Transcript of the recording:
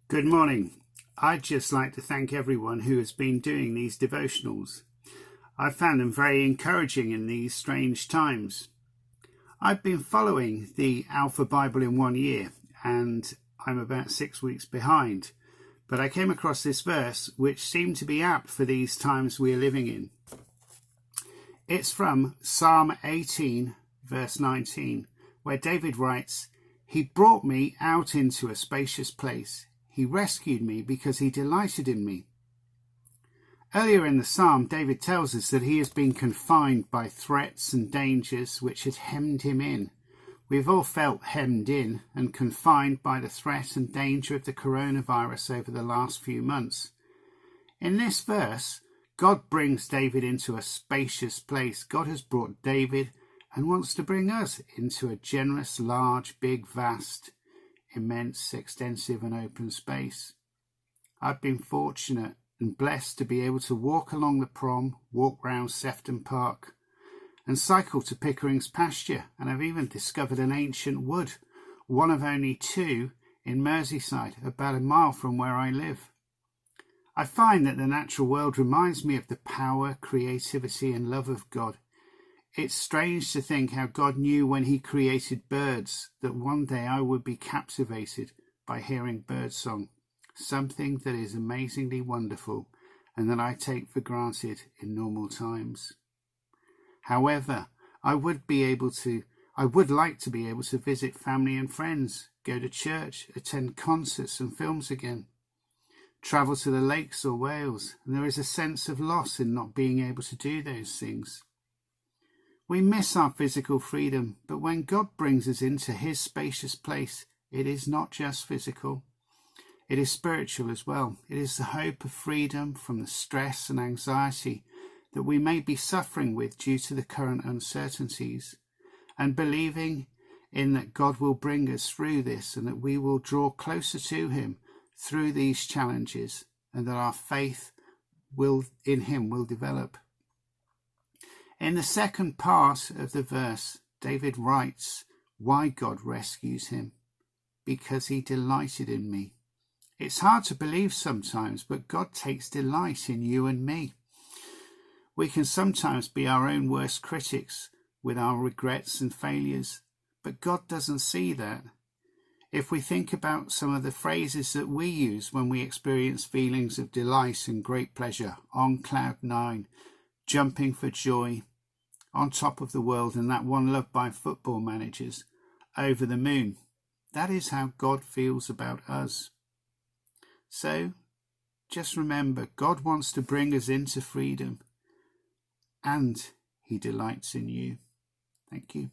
Good morning. I'd just like to thank everyone who has been doing these devotionals. I've found them very encouraging in these strange times. I've been following the Alpha Bible in 1 year and I'm about 6 weeks behind, but I came across this verse which seemed to be apt for these times we are living in. It's from Psalm 18 verse 19, where David writes, "He brought me out into a spacious place. He rescued me because he delighted in me." Earlier in the psalm, David tells us that he has been confined by threats and dangers which had hemmed him in. We've all felt hemmed in and confined by the threat and danger of the coronavirus over the last few months. In this verse, God brings David into a spacious place. God has brought David and wants to bring us into a generous, large, big, vast, immense, extensive and open space. I've been fortunate and blessed to be able to walk along the prom, walk round Sefton Park and cycle to Pickering's pasture, and I've even discovered an ancient wood, one of only two in Merseyside, about a mile from where I live. I find that the natural world reminds me of the power, creativity and love of God. It's strange to think how God knew when he created birds that one day I would be captivated by hearing birdsong, something that is amazingly wonderful and that I take for granted in normal times. However, I would like to be able to visit family and friends, go to church, attend concerts and films again, travel to the lakes or Wales, and there is a sense of loss in not being able to do those things. We miss our physical freedom, but when God brings us into his spacious place, it is not just physical. It is spiritual as well. It is the hope of freedom from the stress and anxiety that we may be suffering with due to the current uncertainties, and believing in that God will bring us through this and that we will draw closer to him through these challenges and that our faith in him will develop. In the second part of the verse, David writes why God rescues him: because he delighted in me. It's hard to believe sometimes, but God takes delight in you and me. We can sometimes be our own worst critics with our regrets and failures, but God doesn't see that. If we think about some of the phrases that we use when we experience feelings of delight and great pleasure, on cloud nine, jumping for joy, on top of the world, and that one loved by football managers, over the moon. That is how God feels about us. So just remember, God wants to bring us into freedom and he delights in you. Thank you.